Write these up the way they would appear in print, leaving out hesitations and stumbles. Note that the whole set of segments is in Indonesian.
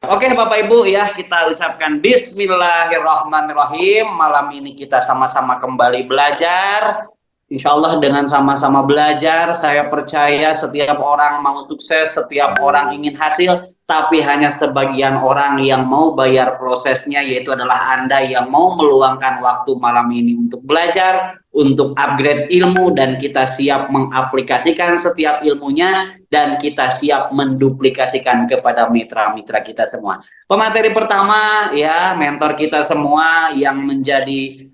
Oke Bapak Ibu ya, kita ucapkan Bismillahirrahmanirrahim. Malam ini kita sama-sama kembali belajar. Insya Allah dengan sama-sama belajar, saya percaya setiap orang mau sukses, setiap orang ingin hasil, tapi hanya sebagian orang yang mau bayar prosesnya, yaitu adalah Anda yang mau meluangkan waktu malam ini untuk belajar, untuk upgrade ilmu, dan kita siap mengaplikasikan setiap ilmunya, dan kita siap menduplikasikan kepada mitra-mitra kita semua. Pemateri pertama ya, mentor kita semua yang menjadi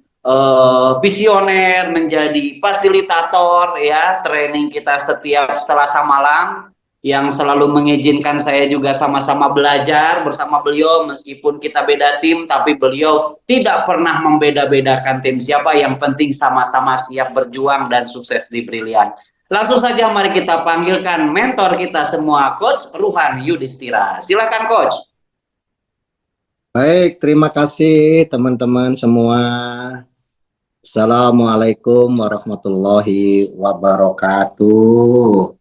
visioner, menjadi fasilitator ya, training kita setiap Selasa malam, yang selalu mengizinkan saya juga sama-sama belajar bersama beliau. Meskipun kita beda tim, tapi beliau tidak pernah membeda-bedakan tim siapa, yang penting sama-sama siap berjuang dan sukses di Brilian. Langsung saja mari kita panggilkan mentor kita semua, Coach Ruhan Yudhistira. Silakan Coach. Baik, terima kasih teman-teman semua. Assalamualaikum warahmatullahi wabarakatuh.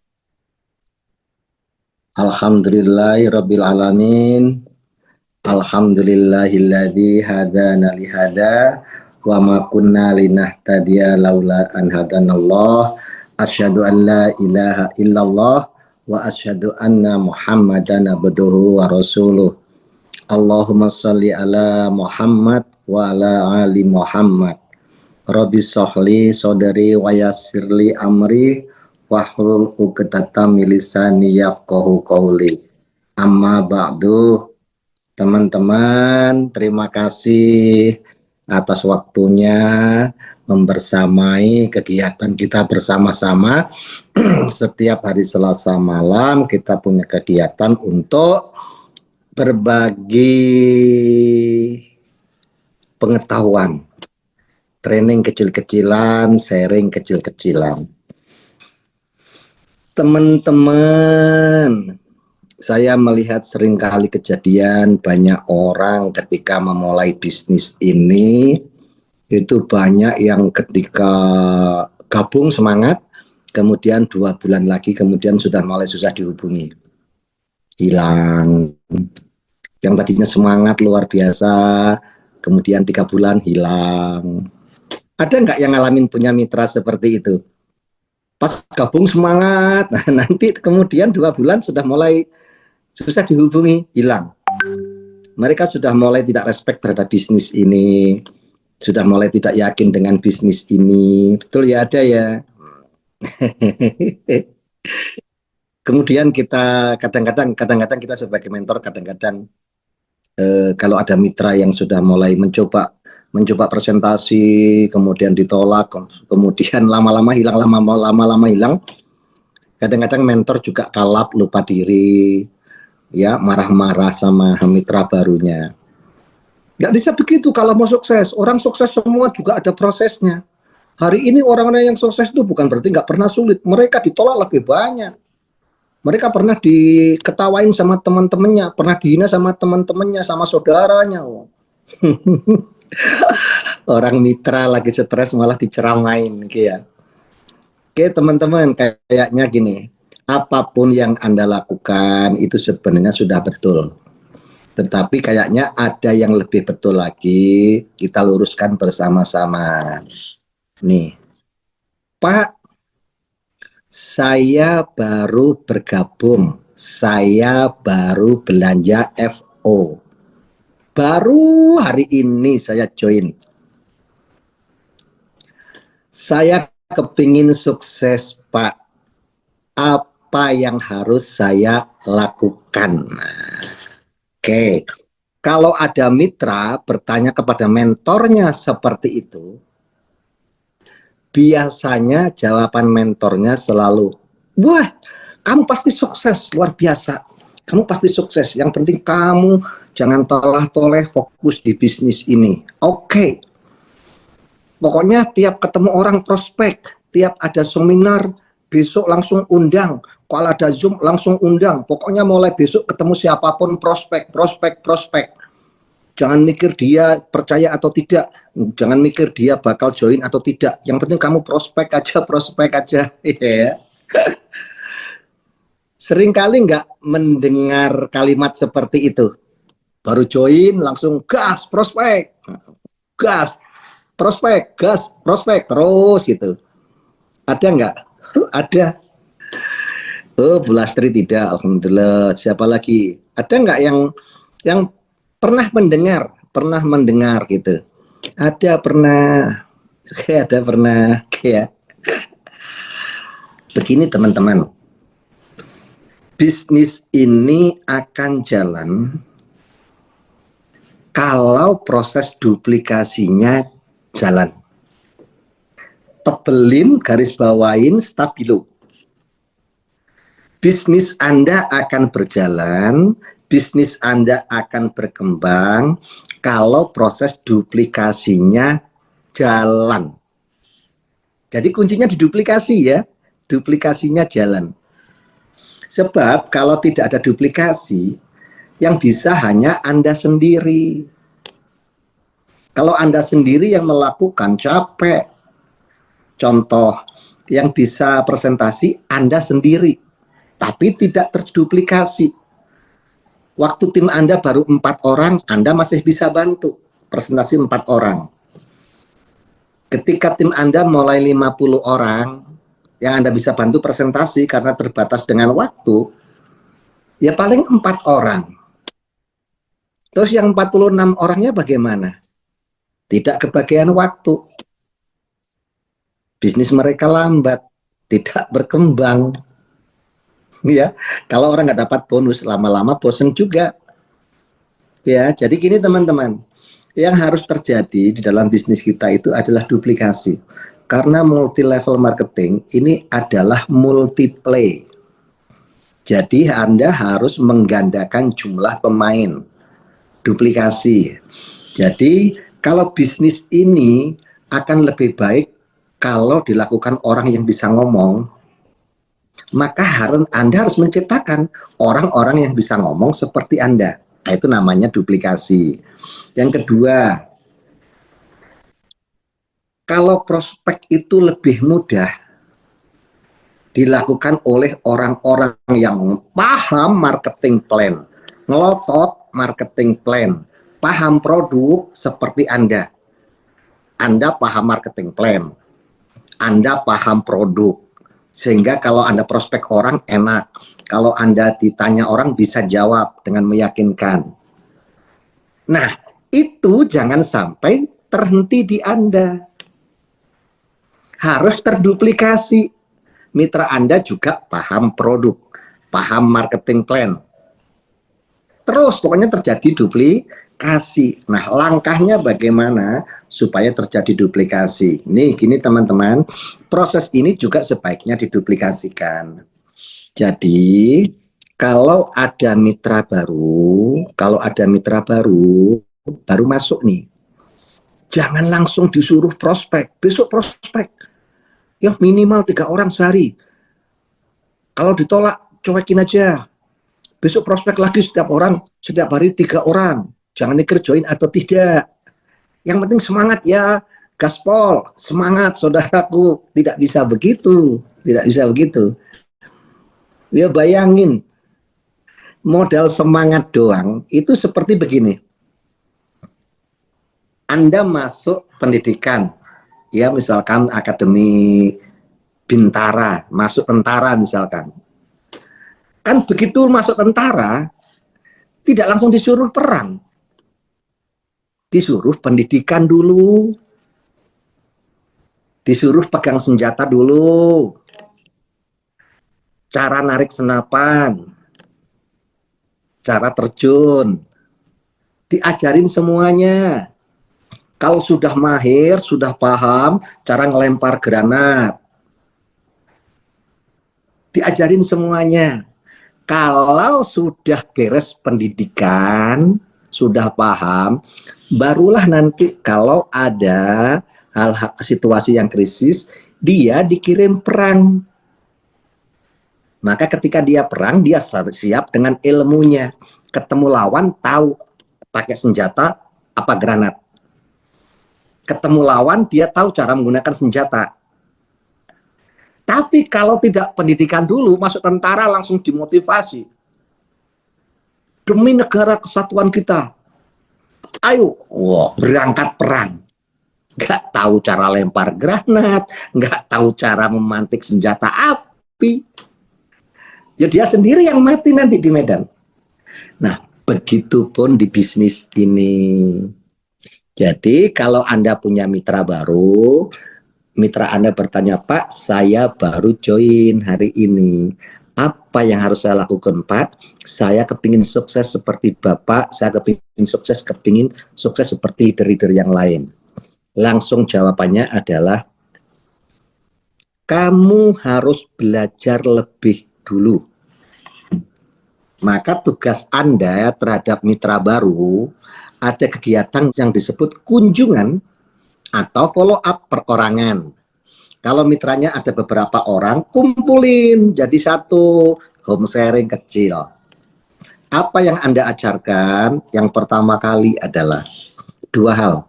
Alhamdulillahirabbil alamin. Alhamdulillahilladzi hadana lihada wa ma kunna linahtadiya laula an hadanallah. Asyhadu an la ilaha illallah wa asyhadu anna Muhammadan abduhu wa rasuluh. Allahumma sholli ala Muhammad wa ala ali Muhammad. Rabbi sholli sodari wa yassirli amri wahlul 'uqdatam min lisani yafqahu qawli. Amma ba'du. Teman-teman, terima kasih atas waktunya membersamai kegiatan kita bersama-sama. Setiap hari Selasa malam kita punya kegiatan untuk berbagi pengetahuan, training kecil-kecilan, sharing kecil-kecilan. Teman-teman, saya melihat seringkali kejadian banyak orang ketika memulai bisnis ini, itu banyak yang ketika gabung semangat, kemudian 2 bulan lagi kemudian sudah mulai susah dihubungi. Hilang. Yang tadinya semangat luar biasa, kemudian 3 bulan hilang. Ada nggak yang ngalamin punya mitra seperti itu? Pas gabung semangat, nanti kemudian 2 bulan sudah mulai susah dihubungi, hilang. Mereka sudah mulai tidak respect terhadap bisnis ini, sudah mulai tidak yakin dengan bisnis ini. Betul ya, ada ya. Kemudian kita kadang-kadang kita sebagai mentor kadang-kadang kalau ada mitra yang sudah mulai mencoba presentasi, kemudian ditolak, kemudian lama-lama hilang, lama-lama hilang. Kadang-kadang mentor juga kalap, lupa diri, ya, marah-marah sama mitra barunya. Nggak bisa begitu kalau mau sukses. Orang sukses semua juga ada prosesnya. Hari ini orang-orang yang sukses itu bukan berarti nggak pernah sulit. Mereka ditolak lebih banyak. Mereka pernah diketawain sama teman-temannya, pernah dihina sama teman-temannya, sama saudaranya. Orang mitra lagi stres malah diceramain, gitu ya. Oke teman-teman, kayaknya gini, apapun yang Anda lakukan itu sebenarnya sudah betul. Tetapi kayaknya ada yang lebih betul lagi, kita luruskan bersama-sama. Nih, Pak, saya baru bergabung, saya baru belanja FO. Baru hari ini saya join. Saya kepingin sukses, Pak. Apa yang harus saya lakukan? Oke, kalau ada mitra bertanya kepada mentornya seperti itu, biasanya jawaban mentornya selalu, wah, kamu pasti sukses, luar biasa. Kamu pasti sukses, yang penting kamu jangan toleh-toleh, fokus di bisnis ini. Oke. Pokoknya tiap ketemu orang prospek, tiap ada seminar, besok langsung undang. Kalau ada Zoom langsung undang. Pokoknya mulai besok ketemu siapapun prospek. Jangan mikir dia percaya atau tidak. Jangan mikir dia bakal join atau tidak. Yang penting kamu prospek aja. Ya. Seringkali nggak mendengar kalimat seperti itu. Baru join langsung gas prospek, gas prospek, gas prospek terus gitu. Ada nggak? Ada. Oh, Bu Lastri tidak, alhamdulillah. Siapa lagi? Ada nggak yang pernah mendengar gitu? Ada pernah, ada pernah, ya. Begini teman-teman, bisnis ini akan jalan kalau proses duplikasinya jalan. Tebelin, garis bawain, stabilo. Bisnis Anda akan berjalan, bisnis Anda akan berkembang kalau proses duplikasinya jalan. Jadi kuncinya di duplikasi ya, duplikasinya jalan. Sebab kalau tidak ada duplikasi, yang bisa hanya Anda sendiri. Kalau Anda sendiri yang melakukan capek, contoh yang bisa presentasi Anda sendiri, tapi tidak terduplikasi. Waktu tim Anda baru 4 orang, Anda masih bisa bantu presentasi 4 orang. Ketika tim Anda mulai 50 orang, yang Anda bisa bantu presentasi karena terbatas dengan waktu, ya paling 4 orang. Terus yang 46 orangnya bagaimana? Tidak kebagian waktu. Bisnis mereka lambat, tidak berkembang. Ya, kalau orang nggak dapat bonus, lama-lama bosen juga. Ya, jadi gini teman-teman, yang harus terjadi di dalam bisnis kita itu adalah duplikasi. Karena multi level marketing ini adalah multiplay. Jadi Anda harus menggandakan jumlah pemain. Duplikasi. Jadi kalau bisnis ini akan lebih baik kalau dilakukan orang yang bisa ngomong, maka Anda harus menciptakan orang-orang yang bisa ngomong seperti Anda. Nah, itu namanya duplikasi. Yang kedua, kalau prospek itu lebih mudah dilakukan oleh orang-orang yang paham marketing plan, ngelotot marketing plan, paham produk seperti Anda. Anda paham marketing plan, Anda paham produk, sehingga kalau Anda prospek orang enak. Kalau Anda ditanya orang bisa jawab dengan meyakinkan. Nah, itu jangan sampai terhenti di Anda. Harus terduplikasi. Mitra Anda juga paham produk, paham marketing plan. Terus pokoknya terjadi duplikasi. Nah, langkahnya bagaimana supaya terjadi duplikasi? Nih, gini teman-teman, proses ini juga sebaiknya diduplikasikan. Jadi, kalau ada mitra baru baru masuk nih, jangan langsung disuruh prospek, besok prospek. Ya minimal 3 orang sehari. Kalau ditolak, cuekin aja. Besok prospek lagi setiap hari 3 orang. Jangan mikir join atau tidak. Yang penting semangat ya, gaspol, semangat saudaraku. Tidak bisa begitu, tidak bisa begitu. Ya bayangin, modal semangat doang itu seperti begini. Anda masuk pendidikan, ya misalkan Akademi Bintara, masuk tentara misalkan. Kan begitu masuk tentara, tidak langsung disuruh perang. Disuruh pendidikan dulu. Disuruh pegang senjata dulu. Cara narik senapan. Cara terjun. Diajarin semuanya. Kalau sudah mahir, sudah paham cara ngelempar granat. Diajarin semuanya. Kalau sudah beres pendidikan, sudah paham, barulah nanti kalau ada hal-hal situasi yang krisis, dia dikirim perang. Maka ketika dia perang, dia siap dengan ilmunya. Ketemu lawan, tahu pakai senjata apa granat. Ketemu lawan, dia tahu cara menggunakan senjata. Tapi kalau tidak pendidikan dulu, masuk tentara langsung dimotivasi. demi negara kesatuan kita. Ayo, wah, berangkat perang. Nggak tahu cara lempar granat, nggak tahu cara memantik senjata api. Ya dia sendiri yang mati nanti di medan. Nah, begitupun di bisnis ini. Jadi kalau Anda punya mitra baru, mitra Anda bertanya, Pak, saya baru join hari ini. Apa yang harus saya lakukan, Pak? Saya kepingin sukses seperti Bapak, saya kepingin sukses seperti leader-leader yang lain. Langsung jawabannya adalah, kamu harus belajar lebih dulu. Maka tugas Anda terhadap mitra baru, ada kegiatan yang disebut kunjungan atau follow up perorangan. Kalau mitranya ada beberapa orang, kumpulin jadi satu, home sharing kecil. Apa yang Anda ajarkan? Yang pertama kali adalah 2 hal.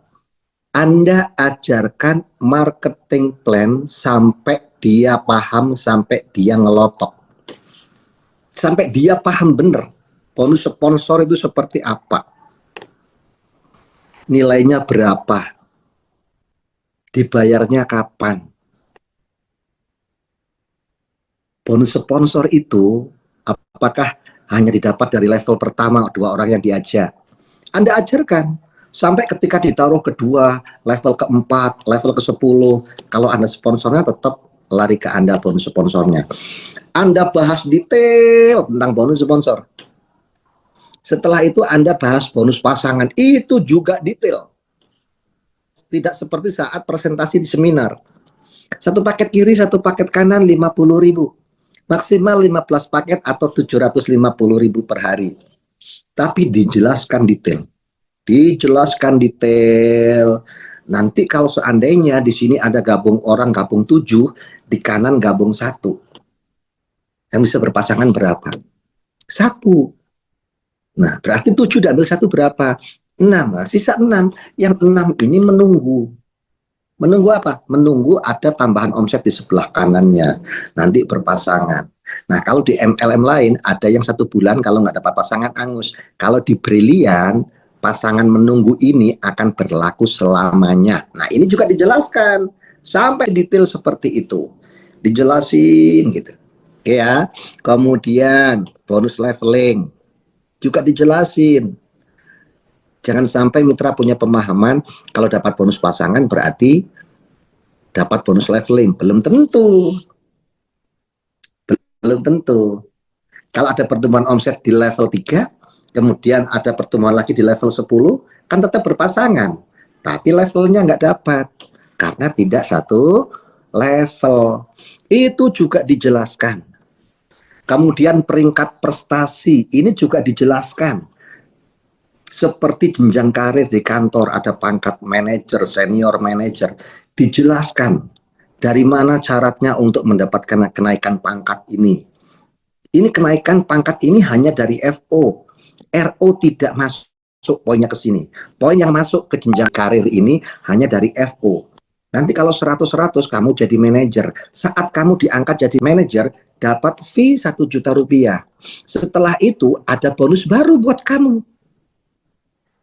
Anda ajarkan marketing plan sampai dia paham, sampai dia ngelotok. Sampai dia paham benar bonus sponsor itu seperti apa, nilainya berapa, dibayarnya kapan. Bonus sponsor itu apakah hanya didapat dari level pertama 2 orang yang diajak? Anda ajarkan sampai ketika ditaruh kedua, level keempat, level ke-10. Kalau Anda sponsornya tetap lari ke Anda bonus sponsornya. Anda bahas detail tentang bonus sponsor. Setelah itu Anda bahas bonus pasangan, itu juga detail. Tidak seperti saat presentasi di seminar. 1 paket kiri, 1 paket kanan 50.000. Maksimal 15 paket atau 750.000 per hari. Tapi dijelaskan detail. Dijelaskan detail. Nanti kalau seandainya di sini ada gabung 7, di kanan gabung 1. Yang bisa berpasangan berapa? 1. Nah, berarti 7 diambil 1 berapa? 6. Nah, sisa 6. Yang 6 ini menunggu. Menunggu apa? Menunggu ada tambahan omset di sebelah kanannya. Nanti berpasangan. Nah, kalau di MLM lain ada yang 1 bulan kalau nggak dapat pasangan angus. Kalau di Brilian, pasangan menunggu ini akan berlaku selamanya. Nah, ini juga dijelaskan. Sampai detail seperti itu. Dijelasin gitu. Ya, kemudian bonus leveling juga dijelasin. Jangan sampai mitra punya pemahaman kalau dapat bonus pasangan berarti dapat bonus leveling. Belum tentu. Belum tentu. Kalau ada pertemuan omset di level 3, kemudian ada pertemuan lagi di level 10, kan tetap berpasangan. Tapi levelnya nggak dapat. Karena tidak satu level. Itu juga dijelaskan. Kemudian peringkat prestasi ini juga dijelaskan. Seperti jenjang karir di kantor, ada pangkat manajer, senior manajer. Dijelaskan dari mana syaratnya untuk mendapatkan kenaikan pangkat ini. Ini kenaikan pangkat ini hanya dari FO. RO tidak masuk poinnya ke sini. Poin yang masuk ke jenjang karir ini hanya dari FO. Nanti kalau 100-100 kamu jadi manajer. Saat kamu diangkat jadi manajer, dapat fee 1 juta rupiah. Setelah itu ada bonus baru buat kamu.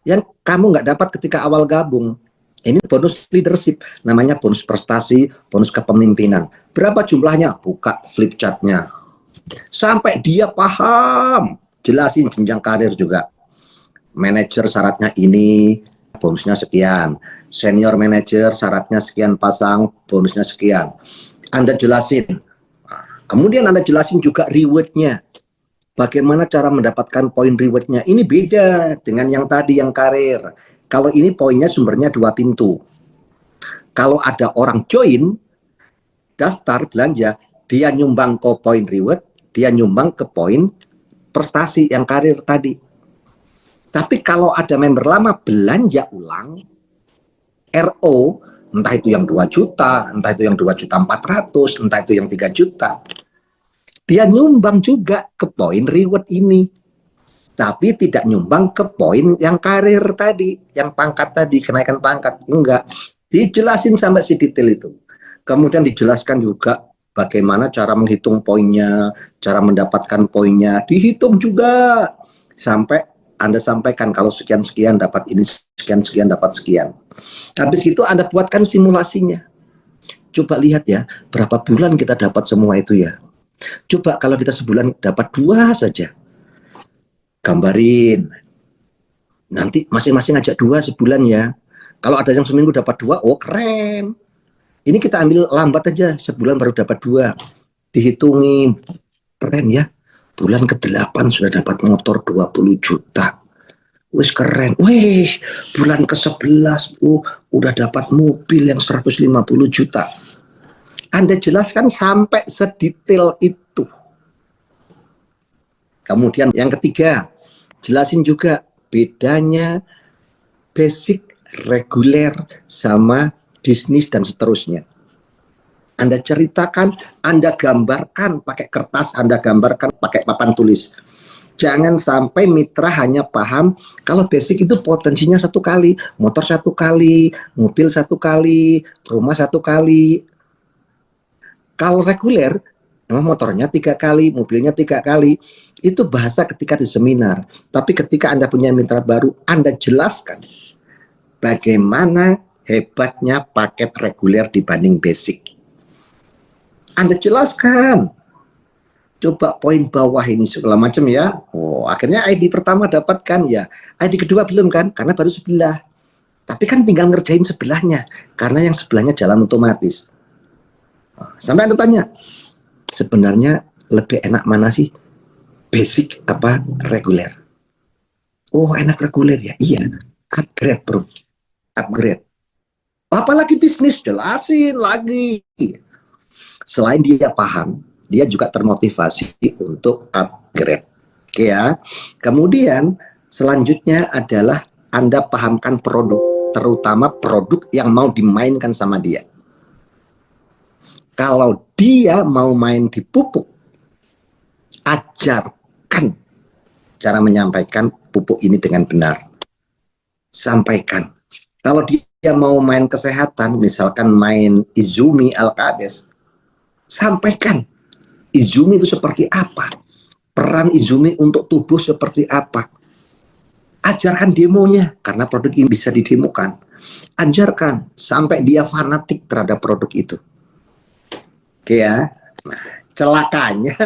Yang kamu nggak dapat ketika awal gabung. Ini bonus leadership. Namanya bonus prestasi, bonus kepemimpinan. Berapa jumlahnya? Buka flip chartnya. Sampai dia paham. Jelasin jenjang karir juga. Manajer syaratnya ini, bonusnya sekian. Senior manager syaratnya sekian pasang, bonusnya sekian. Anda jelasin. Kemudian Anda jelasin juga rewardnya. Bagaimana cara mendapatkan poin rewardnya. Ini beda dengan yang tadi, yang karir. Kalau ini poinnya sumbernya 2 pintu. Kalau ada orang join, daftar belanja, dia nyumbang ke poin reward, dia nyumbang ke poin prestasi yang karir tadi. Tapi kalau ada member lama belanja ulang, RO, entah itu yang 2 juta, entah itu yang 2.400.000, entah itu yang 3 juta, dia nyumbang juga ke poin reward ini. Tapi tidak nyumbang ke poin yang karir tadi, yang pangkat tadi, kenaikan pangkat. Enggak. Dijelasin sampai sedetail itu. Kemudian dijelaskan juga bagaimana cara menghitung poinnya, cara mendapatkan poinnya, dihitung juga. sampai Anda sampaikan kalau sekian-sekian dapat ini, sekian-sekian dapat sekian. Habis itu Anda buatkan simulasinya. Coba lihat ya, berapa bulan kita dapat semua itu ya. Coba kalau kita sebulan dapat 2 saja. Gambarin. Nanti masing-masing ajak 2 sebulan ya. Kalau ada yang seminggu dapat 2, oh keren. Ini kita ambil lambat aja, sebulan baru dapat 2. Dihitungin. Keren ya. Bulan ke-8 sudah dapat motor 20 juta. Wih keren. Wih, bulan ke-11 udah dapat mobil yang 150 juta. Anda jelaskan sampai sedetail itu. Kemudian yang ketiga, jelasin juga bedanya basic, reguler, sama bisnis dan seterusnya. Anda ceritakan, Anda gambarkan pakai kertas, Anda gambarkan pakai papan tulis. Jangan sampai mitra hanya paham kalau basic itu potensinya 1 kali, motor 1 kali, mobil 1 kali, rumah 1 kali. Kalau reguler, motornya 3 kali, mobilnya 3 kali. Itu bahasa ketika di seminar. Tapi ketika Anda punya mitra baru, Anda jelaskan bagaimana hebatnya paket reguler dibanding basic. Anda jelaskan. Coba poin bawah ini segala macam ya. Oh, akhirnya ID pertama dapatkan ya. ID kedua belum kan? Karena baru sebelah. Tapi kan tinggal ngerjain sebelahnya. Karena yang sebelahnya jalan otomatis. Sampai Anda tanya, sebenarnya lebih enak mana sih? Basic apa reguler? Oh, enak reguler ya. Iya. Upgrade bro. Upgrade. Apalagi bisnis, jelasin lagi. Selain dia paham, dia juga termotivasi untuk upgrade. Oke ya. Kemudian selanjutnya adalah Anda pahamkan produk, terutama produk yang mau dimainkan sama dia. Kalau dia mau main di pupuk, ajarkan cara menyampaikan pupuk ini dengan benar. Sampaikan. Kalau dia mau main kesehatan, misalkan main Izumi Alkades, sampaikan Izumi itu seperti apa, peran Izumi untuk tubuh seperti apa. Ajarkan demonya, karena produk ini bisa didemokan. Ajarkan sampai dia fanatik terhadap produk itu. Oke ya. Nah, celakanya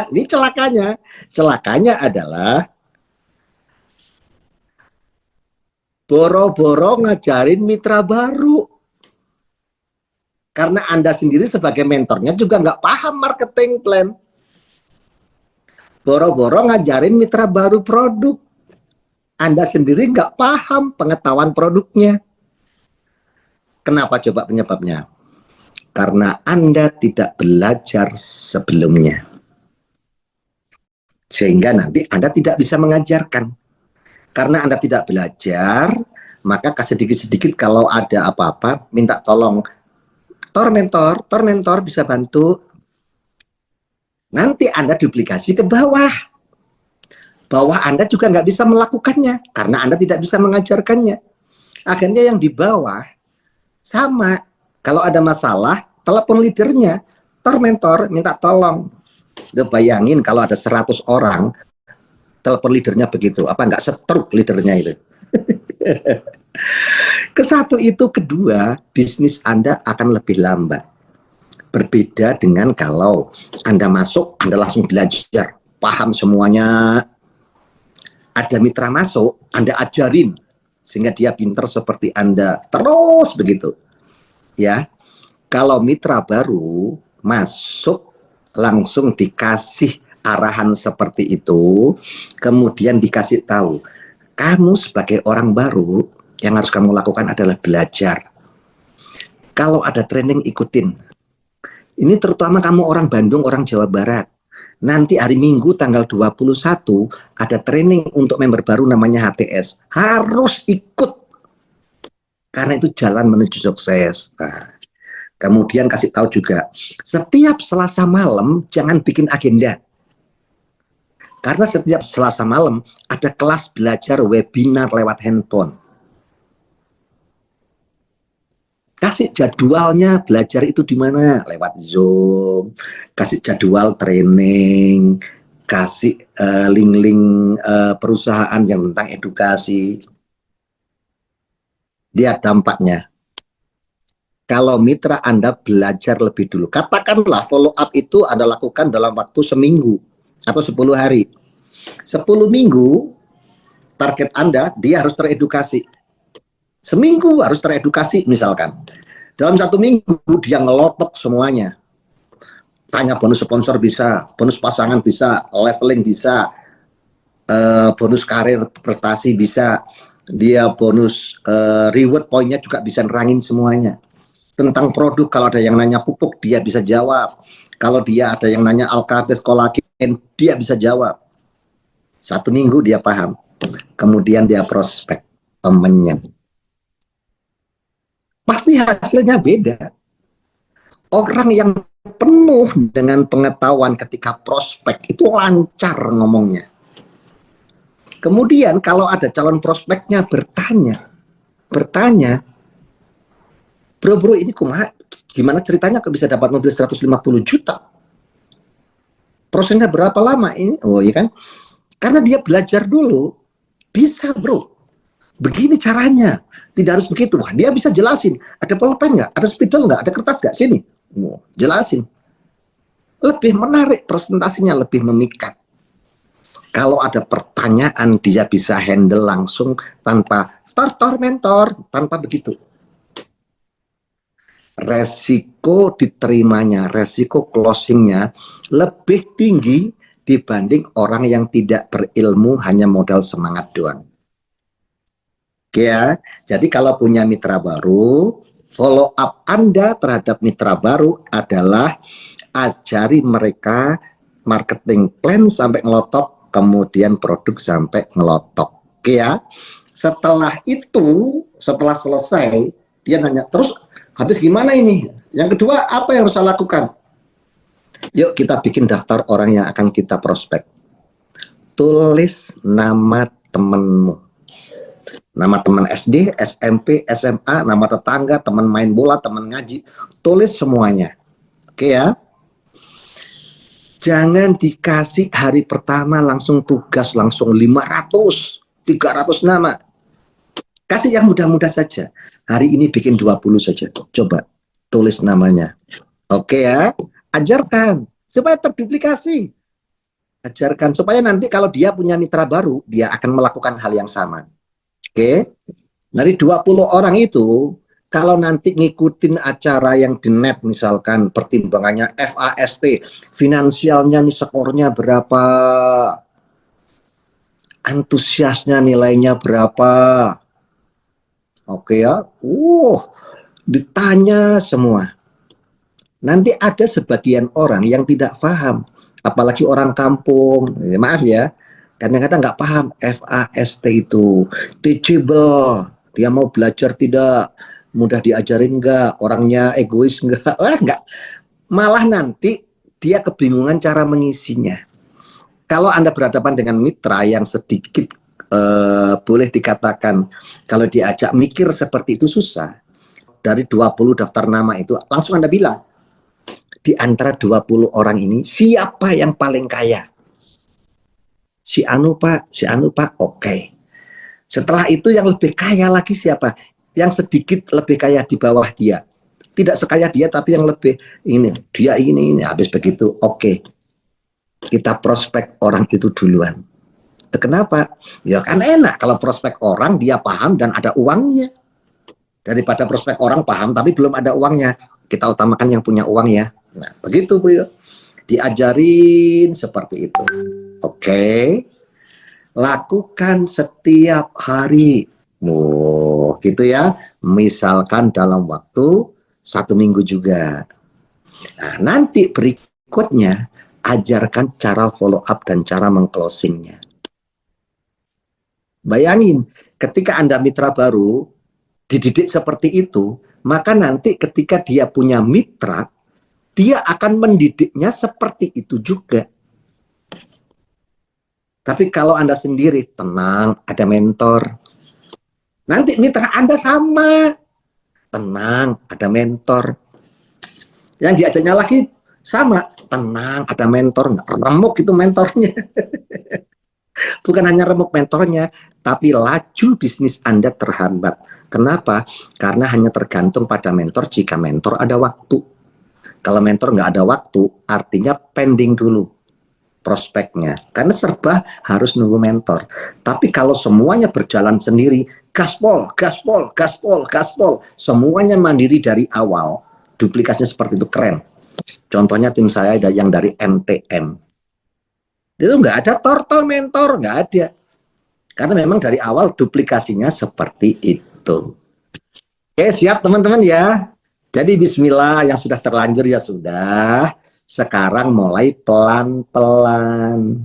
adalah boro-boro ngajarin mitra baru. Karena Anda sendiri sebagai mentornya juga nggak paham marketing plan. Boro-boro ngajarin mitra baru produk. Anda sendiri nggak paham pengetahuan produknya. Kenapa coba penyebabnya? Karena Anda tidak belajar sebelumnya. Sehingga nanti Anda tidak bisa mengajarkan. Karena Anda tidak belajar, maka sedikit-sedikit kalau ada apa-apa, minta tolong. Tor mentor bisa bantu. Nanti Anda duplikasi ke bawah. Bawah Anda juga nggak bisa melakukannya, karena Anda tidak bisa mengajarkannya. Akhirnya yang di bawah, sama. Kalau ada masalah, telepon leadernya. Tor mentor, minta tolong. Udah bayangin kalau ada 100 orang, telepon leadernya begitu. Apa nggak setruk leadernya itu? Kesatu itu, kedua, bisnis Anda akan lebih lambat. Berbeda dengan kalau Anda masuk, Anda langsung belajar, paham semuanya. Ada mitra masuk, Anda ajarin, sehingga dia pintar seperti Anda. Terus begitu. Ya, kalau mitra baru masuk, langsung dikasih arahan seperti itu, kemudian dikasih tahu, kamu sebagai orang baru, yang harus kamu lakukan adalah belajar. Kalau ada training, ikutin. Ini terutama kamu orang Bandung, orang Jawa Barat. Nanti hari Minggu tanggal 21 ada training untuk member baru namanya HTS. Harus ikut. Karena itu jalan menuju sukses. Nah, kemudian kasih tahu juga, setiap Selasa malam jangan bikin agenda. Karena setiap Selasa malam ada kelas belajar webinar lewat handphone. Kasih jadwalnya belajar itu di mana? Lewat Zoom. Kasih jadwal training. kasih link-link perusahaan yang tentang edukasi. Lihat dampaknya. Kalau mitra Anda belajar lebih dulu, katakanlah follow up itu Anda lakukan dalam waktu seminggu atau 10 hari. 10 minggu, target Anda, dia harus teredukasi. Seminggu harus teredukasi misalkan. Dalam 1 minggu, dia ngelotok semuanya. Tanya bonus sponsor bisa, bonus pasangan bisa, leveling bisa, bonus karir prestasi bisa, dia bonus reward poinnya juga bisa nerangin semuanya. Tentang produk, kalau ada yang nanya pupuk, dia bisa jawab. Kalau dia ada yang nanya alkabes, kolagen, dia bisa jawab. 1 minggu dia paham. Kemudian dia prospek temennya. Pasti hasilnya beda. Orang yang penuh dengan pengetahuan ketika prospek itu lancar ngomongnya. Kemudian kalau ada calon prospeknya bertanya, bro ini kumaha, gimana ceritanya kok bisa dapat mobil 150 juta? Prosesnya berapa lama ini? Oh iya kan? Karena dia belajar dulu, bisa bro. Begini caranya, tidak harus begitu. Wah, dia bisa jelasin. Ada pulpen nggak? Ada spidol nggak? Ada kertas nggak? Sini. Oh, jelasin. Lebih menarik presentasinya, lebih memikat. Kalau ada pertanyaan, dia bisa handle langsung tanpa mentor, tanpa begitu. Resiko diterimanya, resiko closingnya lebih tinggi dibanding orang yang tidak berilmu, hanya modal semangat doang. Oke ya, jadi kalau punya mitra baru, follow up Anda terhadap mitra baru adalah ajari mereka marketing plan sampai ngelotok, kemudian produk sampai ngelotok. Oke ya, setelah itu, setelah selesai, dia nanya, terus habis gimana ini? Yang kedua, apa yang harus saya lakukan? Yuk kita bikin daftar orang yang akan kita prospek. Tulis nama temenmu. Nama teman SD, SMP, SMA, nama tetangga, teman main bola, teman ngaji. Tulis semuanya. Oke ya. Jangan dikasih hari pertama langsung tugas, langsung 500, 300 nama. Kasih yang mudah-mudah saja. Hari ini bikin 20 saja. Coba tulis namanya. Oke ya. Ajarkan supaya terduplikasi. Ajarkan supaya nanti kalau dia punya mitra baru, dia akan melakukan hal yang sama. Oke. Dari 20 orang itu, kalau nanti ngikutin acara yang di net, misalkan pertimbangannya FAST, finansialnya nih skornya berapa, antusiasnya nilainya berapa, oke ya, ditanya semua. Nanti ada sebagian orang yang tidak paham, apalagi orang kampung, maaf ya, kadang-kadang nggak paham FAST itu, teachable, dia mau belajar tidak, mudah diajarin nggak, orangnya egois nggak, nggak, malah nanti dia kebingungan cara mengisinya. Kalau Anda berhadapan dengan mitra yang sedikit boleh dikatakan kalau diajak mikir seperti itu susah, dari 20 daftar nama itu langsung Anda bilang, di antara 20 orang ini siapa yang paling kaya? Si Anu Pak, oke. Setelah itu yang lebih kaya lagi siapa? Yang sedikit lebih kaya di bawah dia. Tidak sekaya dia tapi yang lebih ini, dia ini habis begitu. Oke. Kita prospek orang itu duluan. Kenapa? Ya kan enak kalau prospek orang dia paham dan ada uangnya. Daripada prospek orang paham tapi belum ada uangnya. Kita utamakan yang punya uang ya. Nah, begitu Bu ya. Diajarin seperti itu. Oke. Lakukan setiap hari. Oh, gitu ya. Misalkan dalam waktu 1 minggu juga. Nah, nanti berikutnya ajarkan cara follow up dan cara mengclosingnya. Bayangin, ketika Anda mitra baru dididik seperti itu, maka nanti ketika dia punya mitra, dia akan mendidiknya seperti itu juga. Tapi kalau Anda sendiri, tenang, ada mentor. Nanti mitra Anda sama. Tenang, ada mentor. Yang diajaknya lagi, Sama, tenang, ada mentor nggak? Remuk itu mentornya. Bukan hanya remuk mentornya, tapi laju bisnis Anda terhambat. Kenapa? Karena hanya tergantung pada mentor jika mentor ada waktu. Kalau mentor nggak ada waktu, artinya pending dulu prospeknya. Karena serba harus nunggu mentor. Tapi kalau semuanya berjalan sendiri, gaspol, gaspol, gaspol, gaspol, semuanya mandiri dari awal, duplikasinya seperti itu keren. Contohnya tim saya ada yang dari MTM. Itu nggak ada tortor mentor, nggak ada. Karena memang dari awal duplikasinya seperti itu. Oke, siap teman-teman ya. Jadi bismillah, yang sudah terlanjur ya sudah. Sekarang mulai pelan-pelan.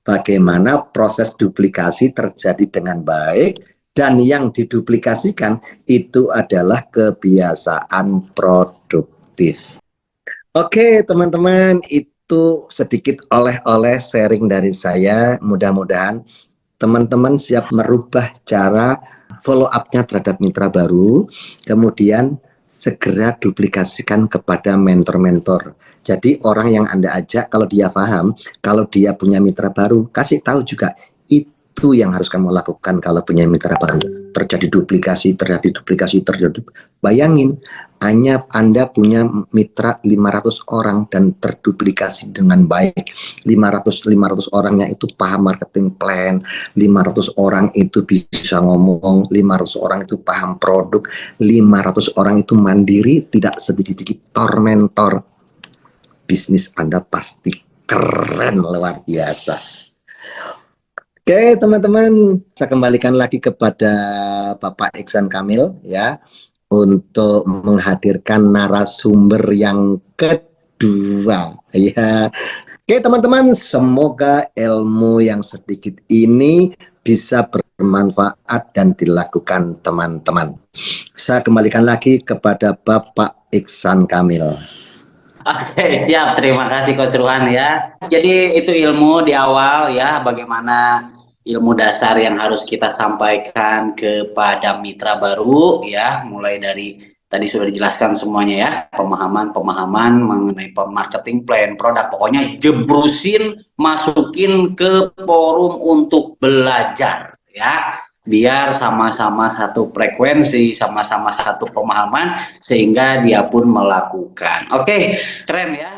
Bagaimana proses duplikasi terjadi dengan baik dan yang diduplikasikan itu adalah kebiasaan produktif. Oke, teman-teman, itu sedikit oleh-oleh sharing dari saya. Mudah-mudahan teman-teman siap merubah cara follow up-nya terhadap mitra baru, kemudian segera duplikasikan kepada mentor-mentor. Jadi orang yang Anda ajak, kalau dia paham, kalau dia punya mitra baru, kasih tahu juga itu yang harus kamu lakukan kalau punya mitra baru. Terjadi duplikasi, terjadi. Bayangin, hanya Anda punya mitra 500 orang dan terduplikasi dengan baik. 500 orangnya itu paham marketing plan, 500 orang itu bisa ngomong, 500 orang itu paham produk, 500 orang itu mandiri, tidak sedikit-sedikit tormentor. Bisnis Anda pasti keren, luar biasa. Oke teman-teman, saya kembalikan lagi kepada Bapak Iksan Kamil ya untuk menghadirkan narasumber yang kedua ya. Oke teman-teman, semoga ilmu yang sedikit ini bisa bermanfaat dan dilakukan teman-teman. Saya kembalikan lagi kepada Bapak Iksan Kamil. Oke, siap. Terima kasih Coach Ruhan ya. Jadi itu ilmu di awal ya, bagaimana ilmu dasar yang harus kita sampaikan kepada mitra baru ya, mulai dari tadi sudah dijelaskan semuanya ya, pemahaman mengenai marketing plan, produk, pokoknya jebrusin, masukin ke forum untuk belajar ya. Biar sama-sama satu frekuensi, sama-sama satu pemahaman, sehingga dia pun melakukan. Oke, keren ya.